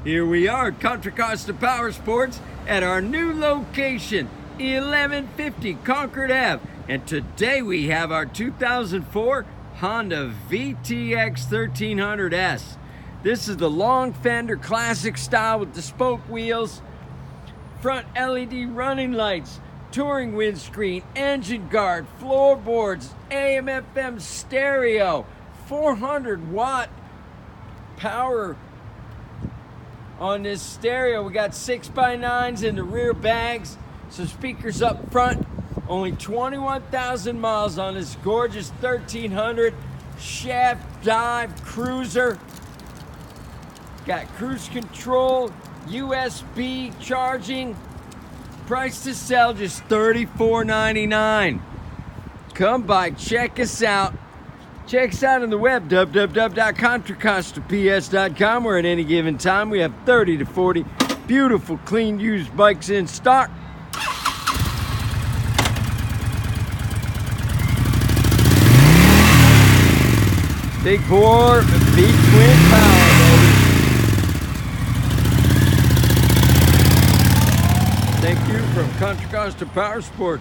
Here we are at Contra Costa Powersports at our new location, 1150 Concord Ave. And today we have our 2004 Honda VTX1300S. This is the long fender classic style with the spoke wheels, front LED running lights, touring windscreen, engine guard, floorboards, AM/FM stereo, 400-watt power on this stereo. We got 6x9s in the rear bags, some speakers up front. Only 21,000 miles on this gorgeous 1300 shaft dive cruiser. Got cruise control, USB charging. Price to sell just $34.99. Come by, check us out. Check us out on the web, www.contracostaps.com, where at any given time we have 30 to 40 beautiful, clean, used bikes in stock. Big bore V-twin power, baby. Thank you from Contra Costa Powersports.